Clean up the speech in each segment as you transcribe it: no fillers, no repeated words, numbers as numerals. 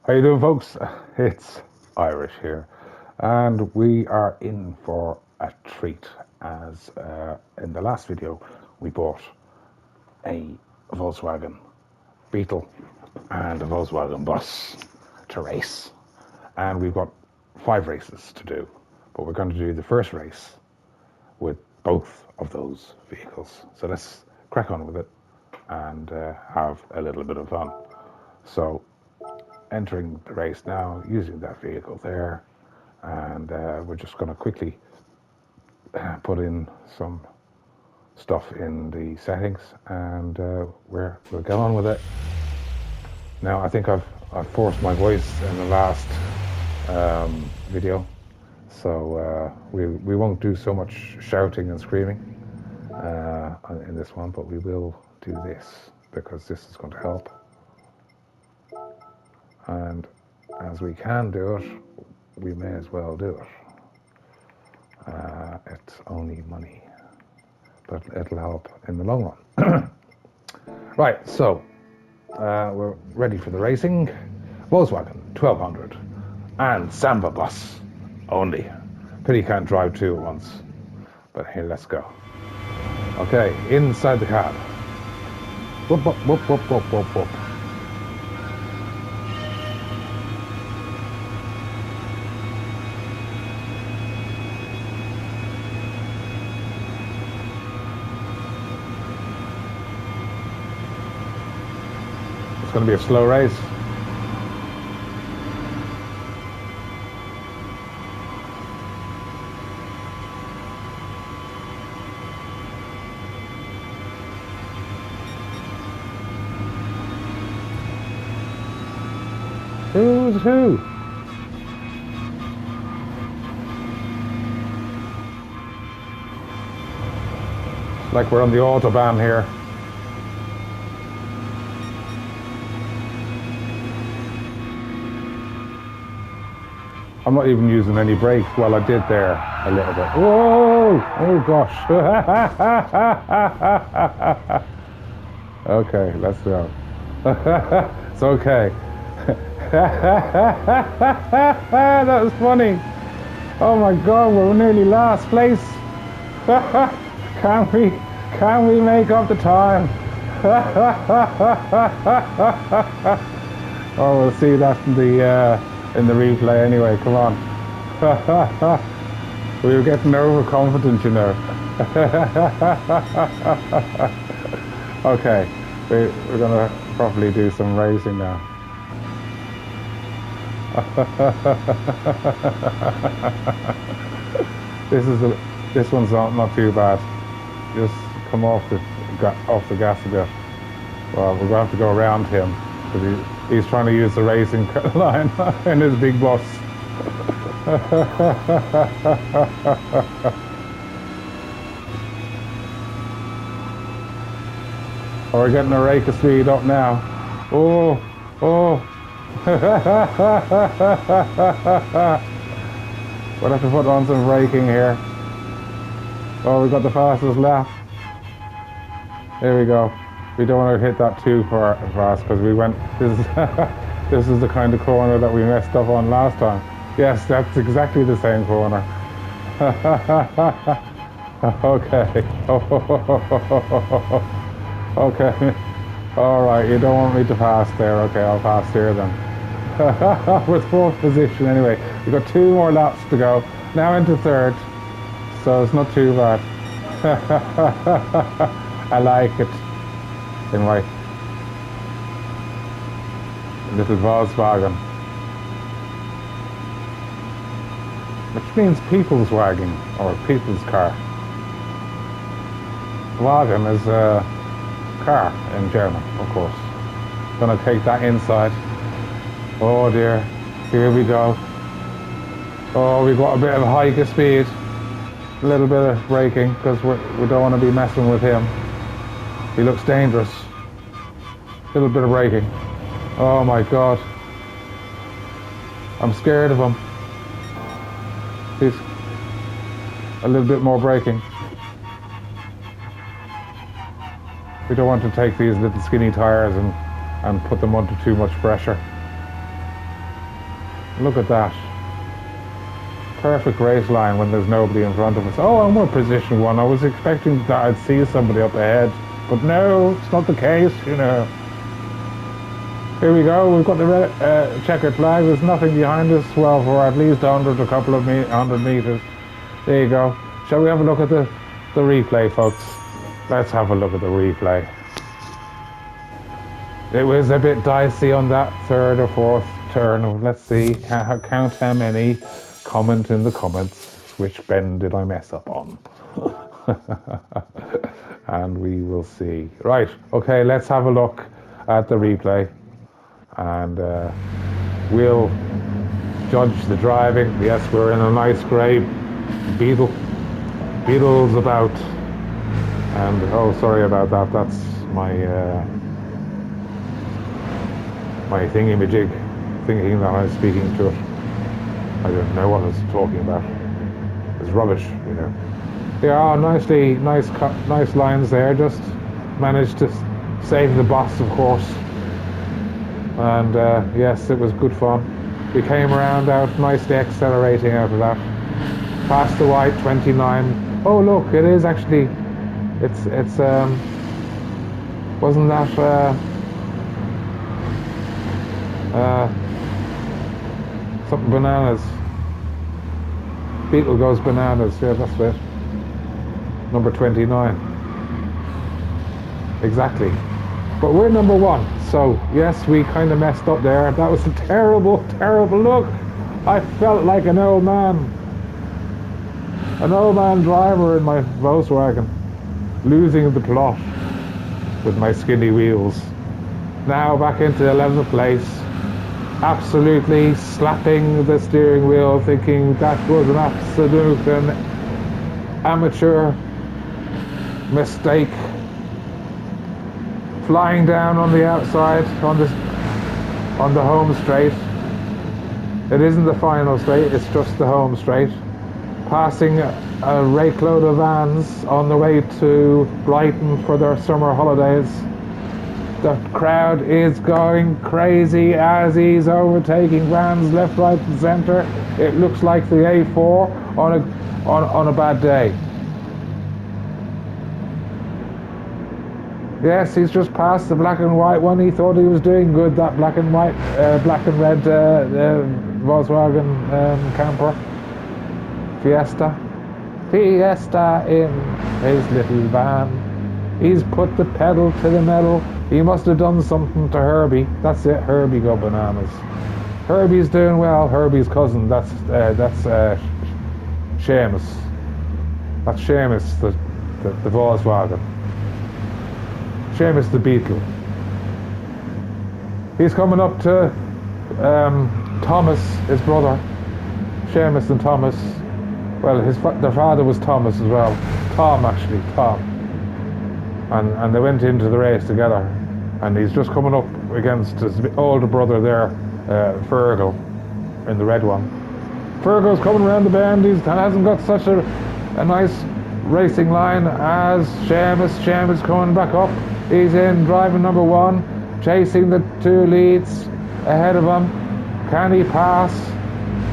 How you doing, folks? It's Irish here, and we are in for a treat. As in the last video, we bought a Volkswagen Beetle and a Volkswagen Bus to race, and we've got 5 races to do. But we're going to do the first race with both of those vehicles. So let's crack on with it and have a little bit of fun. So, entering the race now using that vehicle there, and we're just going to quickly put in some stuff in the settings, and we'll get on with it. Now I think I've forced my voice in the last video, so we won't do so much shouting and screaming in this one, but we will do this because this is going to help. And as we can do it, we may as well do it. It's only money, but it'll help in the long run. Right, so we're ready for the racing. Volkswagen 1200 and Samba Bus only. Pity you can't drive 2 at once, but here, let's go. Okay, inside the cab. Whoop, whoop, whoop, whoop, whoop, whoop, whoop. It's going to be a slow race. Who's who? It's like we're on the Autobahn here. I'm not even using any brakes. Well, I did there a little bit. Whoa! Oh gosh. Okay, let's go. It's okay. That was funny. Oh my God, we're nearly last place. Can we make up the time? Oh, we'll see that in the replay anyway. Come on. We were getting overconfident, you know. Okay, we're gonna probably do some racing now. This one's not too bad. Just come off the gas a bit. Well, we're going to have to go around him because he's trying to use the racing line in his big bus. Oh, we're getting a rake of speed up now. Oh. We'll have to put on some braking here. Oh, we got the fastest lap. There we go. We don't want to hit that too fast because we went. This is the kind of corner that we messed up on last time. Yes, that's exactly the same corner. Okay. Okay. All right. You don't want me to pass there. Okay, I'll pass here then. With 4th position anyway. We've got 2 more laps to go. Now into 3rd, so it's not too bad. I like it in my little Volkswagen, which means people's wagon or people's car. Wagen is a car in German, of course. Gonna take that inside. Oh dear, here we go. Oh, we've got a bit of a hike of speed. A little bit of braking because we don't want to be messing with him. He looks dangerous. A little bit of braking. Oh my God. I'm scared of him. He's a little bit more braking. We don't want to take these little skinny tires and put them under too much pressure. Look at that. Perfect race line when there's nobody in front of us. Oh, and we're position one. I was expecting that I'd see somebody up ahead, but no, it's not the case, you know. Here we go. We've got the red, checkered flag. There's nothing behind us. Well, for at least 100, a couple of 100 meters. There you go. Shall we have a look at the replay, folks? Let's have a look at the replay. It was a bit dicey on that third or fourth turn. Let's see. Count how many. Comment in the comments. Which bend did I mess up on? And we will see. Right. Okay. Let's have a look at the replay, and we'll judge the driving. Yes, we're in a nice grey Beetle. Beetle's about. And oh, sorry about that. That's my my thingy-majig, thinking that I was speaking to it. I don't know what I was talking about. It's rubbish, you know. There are nice lines there. Just managed to save the bus, of course. And yes, it was good fun. We came around out, nicely accelerating out of that. Past the white 29. Oh look, it is actually. It's wasn't that something bananas? Beetle goes bananas. Yeah, that's it. Number 29. Exactly. But we're number one. So yes, we kind of messed up there. That was a terrible, terrible look. I felt like an old man driver in my Volkswagen, losing the plot with my skinny wheels. Now back into 11th place, absolutely slapping the steering wheel, thinking that was an absolute amateur mistake. Flying down on the outside on the home straight. It isn't the final straight, it's just the home straight. Passing a rake load of vans on the way to Brighton for their summer holidays. The crowd is going crazy as he's overtaking vans left, right and centre. It looks like the A4 on a bad day. Yes, he's just passed the black and white one. He thought he was doing good, that black and white, black and red Volkswagen camper. Fiesta in his little van. He's put the pedal to the metal. He must have done something to Herbie. That's it, Herbie go bananas. Herbie's doing well. Herbie's cousin, that's Seamus. That's Seamus, the Volkswagen. Seamus the Beetle. He's coming up to Thomas, his brother. Seamus and Thomas. Well, their father was Thomas as well. Tom. And they went into the race together. And he's just coming up against his older brother there, Fergal, in the red one. Fergal's coming around the bend. He hasn't got such a nice racing line as Seamus. Seamus coming back up. He's in driving number one, chasing the two leads ahead of him. Can he pass?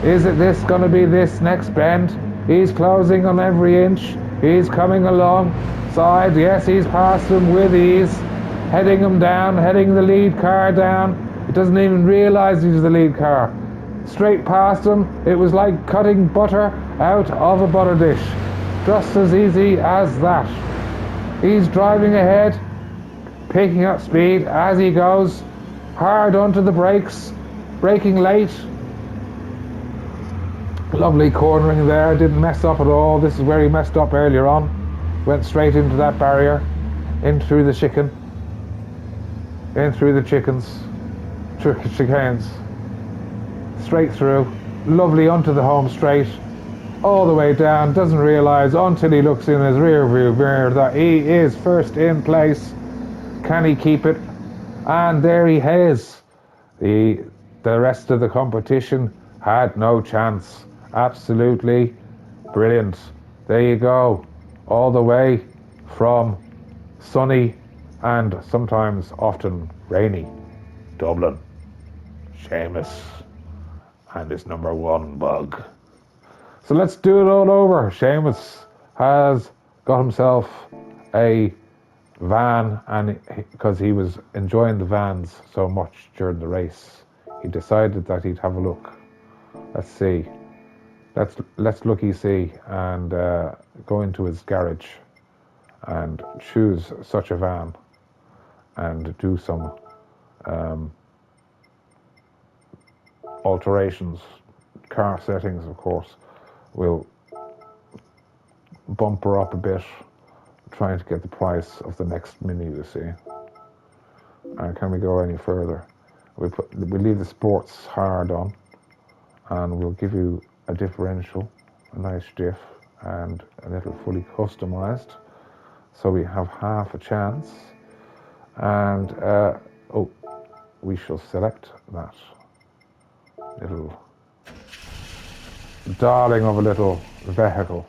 Is it going to be this next bend? He's closing on every inch. He's coming alongside. Yes, he's passed him with ease. Heading him down, heading the lead car down. He doesn't even realize he's the lead car. Straight past him. It was like cutting butter out of a butter dish. Just as easy as that. He's driving ahead, picking up speed as he goes, hard onto the brakes, braking late. Lovely cornering there, didn't mess up at all. This is where he messed up earlier on. Went straight into that barrier, in through the chicanes, straight through, lovely onto the home straight, all the way down, doesn't realise until he looks in his rear view mirror that he is first in place. Can he keep it? And there he is. The rest of the competition had no chance. Absolutely brilliant. There you go. All the way from sunny and sometimes often rainy Dublin. Seamus and his number one bug. So let's do it all over. Seamus has got himself a van, and because he was enjoying the vans so much during the race, he decided that he'd have a look. Let's see. Let's looky see and go into his garage and choose such a van and do some alterations, car settings, of course. We'll bump her up a bit, trying to get the price of the next Mini, you see. And can we go any further? We leave the sports hard on, and we'll give you a differential, a nice diff, and a little fully customized, so we have half a chance. And we shall select that little darling of a little vehicle.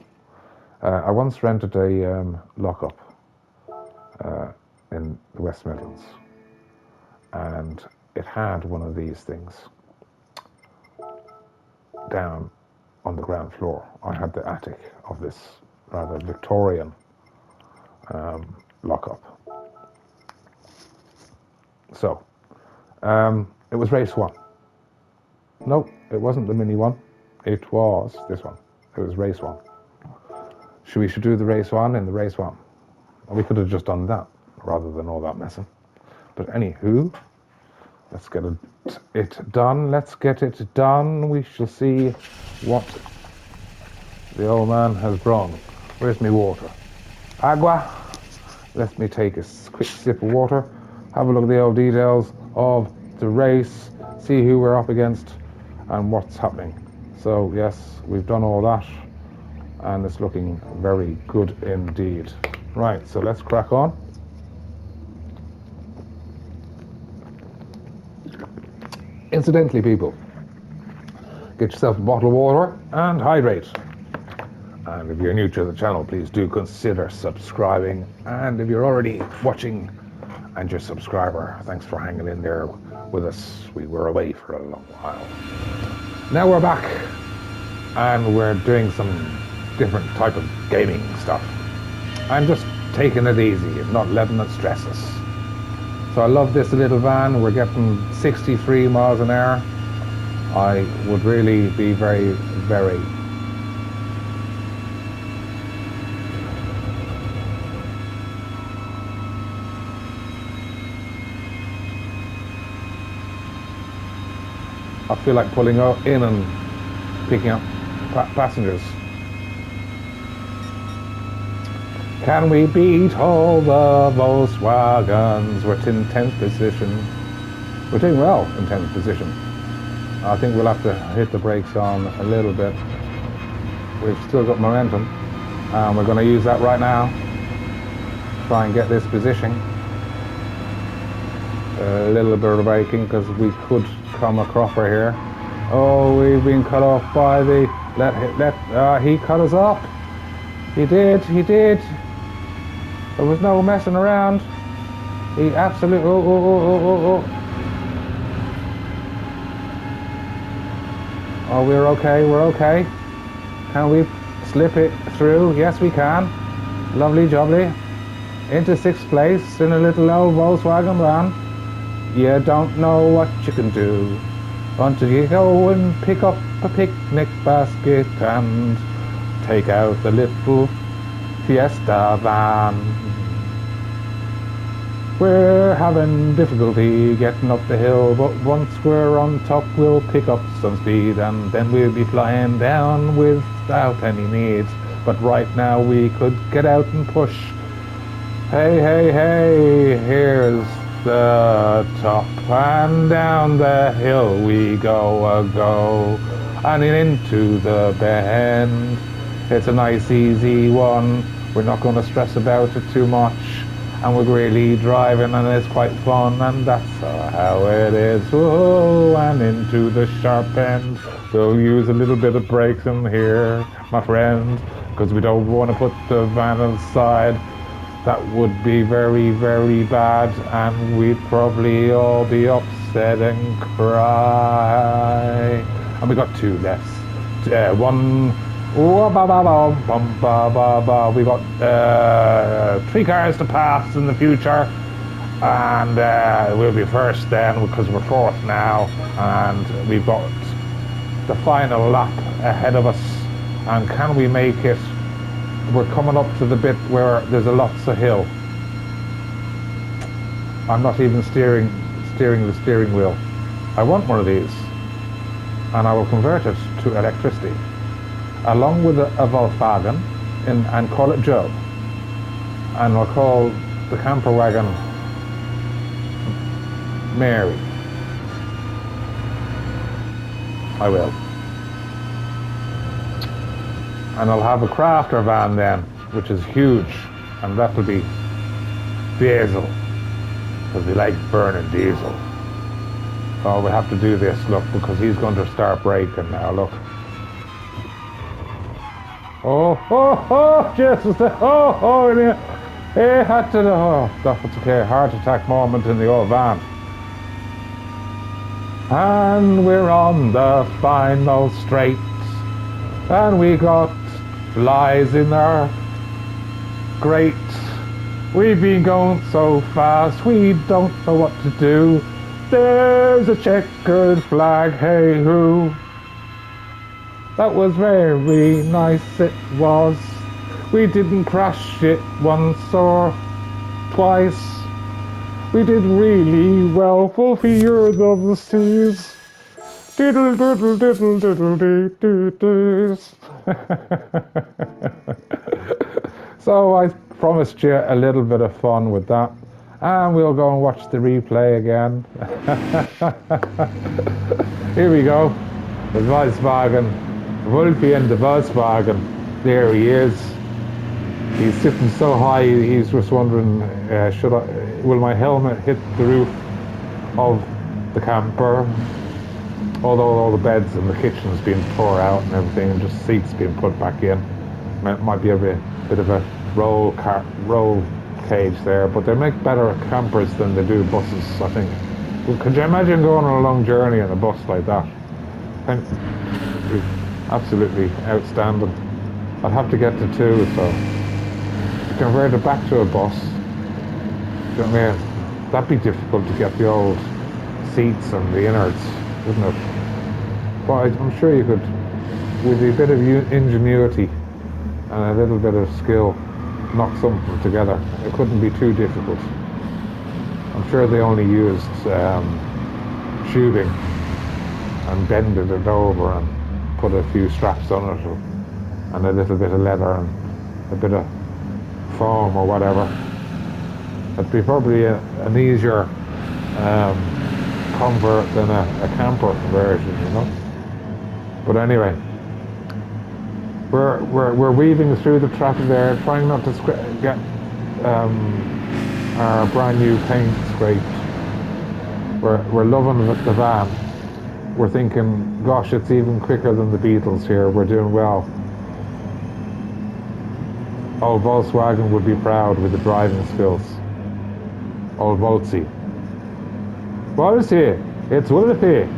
I once rented a lockup in the West Midlands, and it had one of these things down on the ground floor. I had the attic of this rather Victorian lockup. So it was race one. No, it wasn't the Mini one. It was this one. It was race one. We should do the race one in the race one. We could have just done that rather than all that messing. But anywho, let's get it done. Let's get it done. We shall see what the old man has brought. Where's my water? Agua. Let me take a quick sip of water. Have a look at the old details of the race. See who we're up against and what's happening. So yes, we've done all that, and it's looking very good indeed. Right, so let's crack on. Incidentally, people, get yourself a bottle of water and hydrate. And if you're new to the channel, please do consider subscribing. And if you're already watching and you're a subscriber, thanks for hanging in there with us. We were away for a long while. Now we're back, and we're doing some different type of gaming stuff. I'm just taking it easy and not letting it stress us. So I love this little van. We're getting 63 miles an hour. I would really be very, very I feel like pulling in and picking up passengers. Can we beat all the Volkswagens? We're in 10th position. We're doing well in 10th position. I think we'll have to hit the brakes on a little bit. We've still got momentum, and we're going to use that right now. Try and get this position. A little bit of braking because we could come a cropper here. Oh, we've been cut off by the he cut us off. He did. There was no messing around. He absolutely oh, we're okay. Can we slip it through? Yes, we can. Lovely jubbly. Into 6th place in a little old Volkswagen van. You don't know what you can do until you go and pick up a picnic basket and take out the little Fiesta van. We're having difficulty getting up the hill, but once we're on top we'll pick up some speed, and then we'll be flying down without any needs. But right now we could get out and push. Hey, here's the top, and down the hill we go, and into the bend. It's a nice easy one. We're not going to stress about it too much, and we're really driving, and it's quite fun, and that's how it is. Whoa, and into the sharp end. We'll use a little bit of brakes in here, my friend, because we don't want to put the van aside. That would be very, very bad, and we'd probably all be upset and cry. and we got 2 lefts. One. We got 3 cars to pass in the future, and we'll be first then because we're 4th now, and we've got the final lap ahead of us. And can we make it? We're coming up to the bit where there's a lots of hill. I'm not even steering the steering wheel. I want one of these, and I will convert it to electricity, along with a Volkswagen, and call it Joe. And I'll call the camper wagon Mary. I will. And I'll have a crafter van then, which is huge, and that'll be diesel, because we like burning diesel. So we have to do this, look, because he's going to start braking now, look. Oh, Jesus, yeah. He had to, that's okay, heart attack moment in the old van. And we're on the final straight, and we got flies in our grate. We've been going so fast, we don't know what to do. There's a checkered flag, hey hoo. That was very nice, it was. We didn't crash it once or twice. We did really well for fears of the seas. Diddle diddle diddle diddle diddle diddle. So I promised you a little bit of fun with that, and we'll go and watch the replay again. Here we go, the Volkswagen, Wolfie and the Volkswagen. There he is. He's sitting so high, he's just wondering, will my helmet hit the roof of the camper? Although all the beds and the kitchen's being tore out and everything, and just seats being put back in. Might be a bit of a roll cage there, but they make better campers than they do buses, I think. Well, could you imagine going on a long journey in a bus like that? I think it'd be absolutely outstanding. I'd have to get to 2, so to convert it back to a bus, you know what I mean? That'd be difficult to get the old seats and the innards, wouldn't it? But I'm sure you could, with a bit of ingenuity and a little bit of skill, knock something together. It couldn't be too difficult. I'm sure they only used tubing and bended it over and put a few straps on it, and a little bit of leather and a bit of foam or whatever. It'd be probably an easier convert than a camper version, you know. But anyway, we're weaving through the traffic there, trying not to get our brand new paint scraped. We're loving the van. We're thinking, gosh, it's even quicker than the Beatles here. We're doing well. Old Volkswagen would be proud with the driving skills. Old Voltsy. Wolfie, it's Wolfie.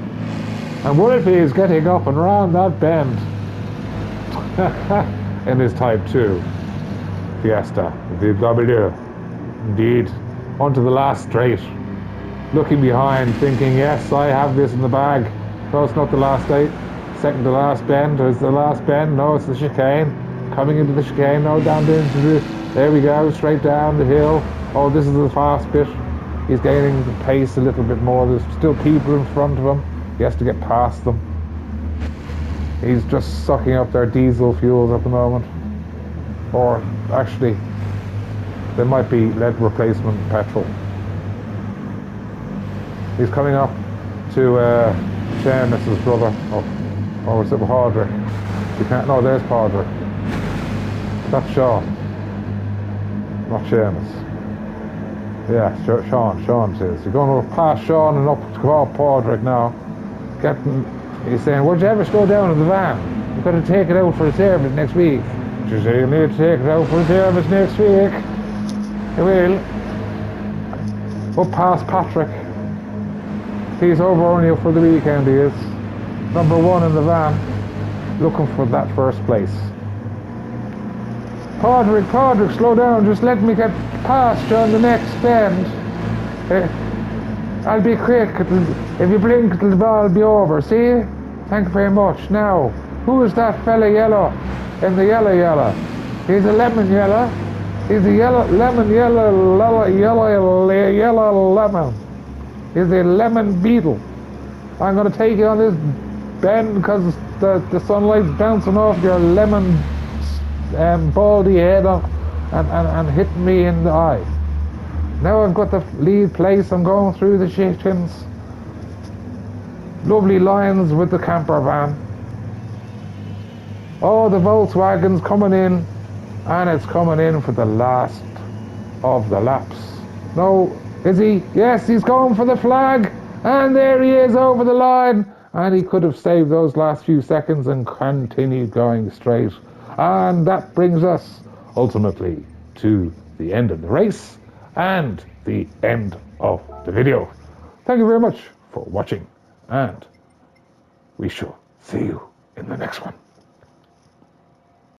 And Wolfie is getting up and round that bend. In his Type 2 Fiesta VW. Indeed. Onto the last straight. Looking behind, thinking, yes, I have this in the bag. No, it's not the last straight. Second to last bend. Is the last bend? No, it's the chicane. Coming into the chicane. No, down into the... There we go, straight down the hill. Oh, this is the fast bit. He's gaining the pace a little bit more. There's still people in front of him. He has to get past them. He's just sucking up their diesel fuels at the moment. Or actually, there might be lead replacement petrol. He's coming up to Seamus's brother. Oh, is it Padraig? You can't. No, there's Padraig. That's Sean, not Seamus. Yeah, Sean says. You're going to pass Sean and up to Padraig now. He's saying, would you ever slow down in the van? You've got to take it out for a service next week. She said, you need to take it out for a service next week. You will. Up past Patrick. He's over only for the weekend, he is. number one in the van, looking for that first place. Padraig, slow down, just let me get past you on the next bend. I'll be quick, if you blink it'll all be over, see? Thank you very much. Now, who is that fella yellow in the yellow? He's a lemon yellow. He's a yellow lemon. He's a lemon beetle. I'm gonna take you on this bend because the sunlight's bouncing off your lemon baldy head and hitting me in the eye. Now I've got the lead place, I'm going through the chickens. Lovely lines with the camper van. Oh, the Volkswagen's coming in, and it's coming in for the last of the laps. No, is he? Yes, he's going for the flag, and there he is over the line. And he could have saved those last few seconds and continued going straight. And that brings us ultimately to the end of the race and the end of the video. Thank you very much for watching, and we shall see you in the next one.